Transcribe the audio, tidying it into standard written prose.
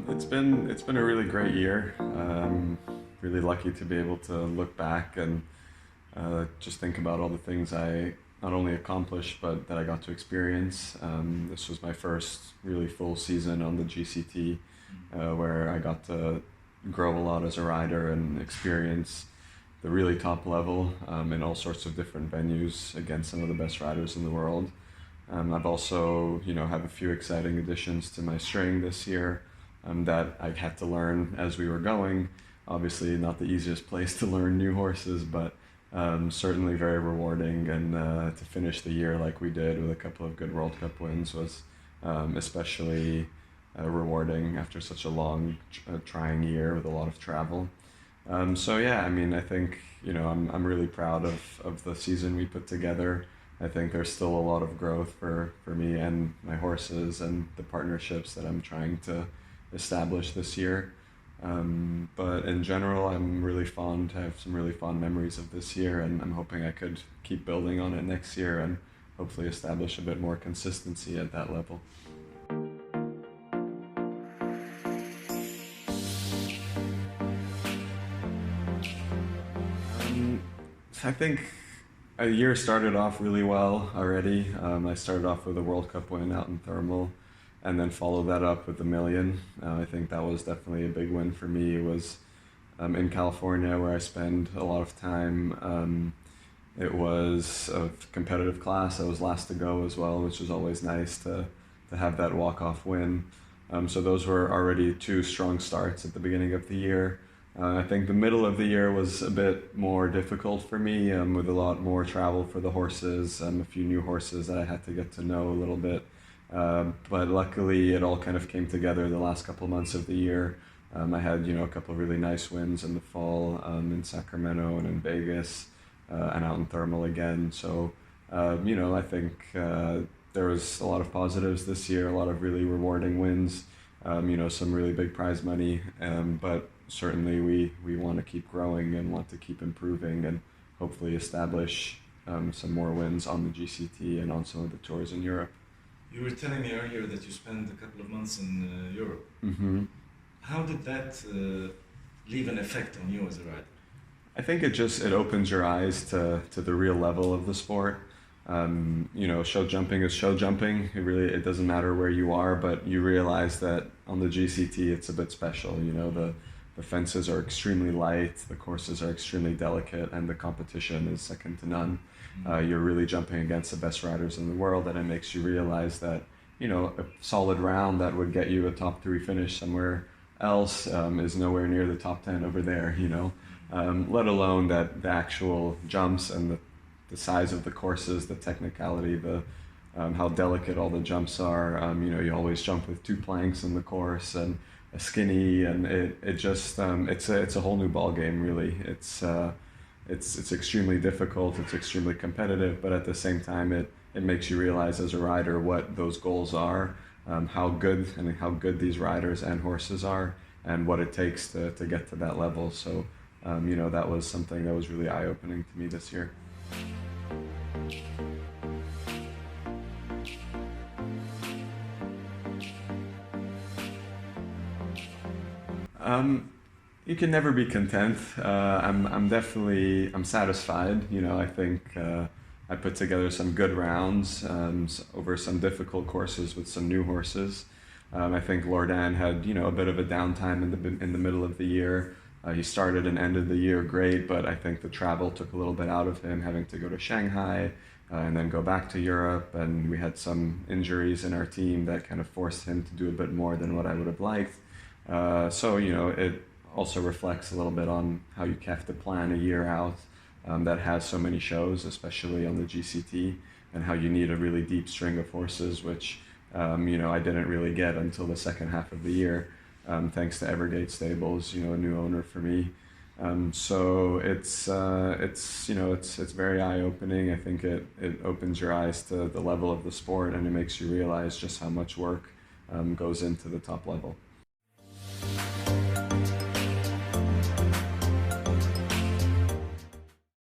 It's been a really great year. Really lucky to be able to look back and just think about all the things I not only accomplished but that I got to experience. This was my first really full season on the GCT, where I got to grow a lot as a rider and experience the really top level in all sorts of different venues against some of the best riders in the world. I've also, have a few exciting additions to my string this year that I had to learn as we were going. Obviously, not the easiest place to learn new horses, but certainly very rewarding. And to finish the year like we did with a couple of good World Cup wins was especially rewarding after such a long, trying year with a lot of travel. So yeah, I mean, I think I'm really proud of the season we put together. I think there's still a lot of growth for me and my horses and the partnerships that I'm trying to establish this year. But in general, I have some really fond memories of this year, and I'm hoping I could keep building on it next year and hopefully establish a bit more consistency at that level. I think a year started off really well already. I started off with a World Cup win out in Thermal, and then followed that up with the Million. I think that was definitely a big win for me. It was in California, where I spend a lot of time. It was a competitive class. I was last to go as well, which was always nice to have that walk-off win. So those were already two strong starts at the beginning of the year. I think the middle of the year was a bit more difficult for me, with a lot more travel for the horses, a few new horses that I had to get to know a little bit. But luckily, it all kind of came together the last couple of months of the year. I had, a couple of really nice wins in the fall, in Sacramento and in Vegas, and out in Thermal again. So, I think there was a lot of positives this year, a lot of really rewarding wins, some really big prize money, but certainly we want to keep growing and want to keep improving and hopefully establish some more wins on the GCT and on some of the tours in Europe. You were telling me earlier that you spent a couple of months in Europe. Hmm. How did that leave an effect on you as a rider? I think it opens your eyes to the real level of the sport. Show jumping is show jumping. It doesn't matter where you are, but you realize that on the GCT it's a bit special. The fences are extremely light, the courses are extremely delicate, and the competition is second to none. You're really jumping against the best riders in the world, and it makes you realize that a solid round that would get you a top 3 finish somewhere else is nowhere near the top 10 over there. Let alone that the actual jumps and the size of the courses, the technicality, the how delicate all the jumps are. You always jump with 2 planks in the course and a skinny, and it just it's a whole new ball game, really. It's extremely difficult, it's extremely competitive, but at the same time it makes you realize as a rider what those goals are, how good these riders and horses are, and what it takes to get to that level. So that was something that was really eye-opening to me this year. You can never be content. I'm satisfied. I think I put together some good rounds over some difficult courses with some new horses. I think Lordan had a bit of a downtime in the middle of the year. He started and ended the year great, but I think the travel took a little bit out of him, having to go to Shanghai and then go back to Europe, and we had some injuries in our team that kind of forced him to do a bit more than what I would have liked. So it also reflects a little bit on how you have to plan a year out that has so many shows, especially on the GCT, and how you need a really deep string of horses, which I didn't really get until the second half of the year, thanks to Evergate Stables, a new owner for me. So it's very eye-opening. I think it opens your eyes to the level of the sport, and it makes you realize just how much work goes into the top level.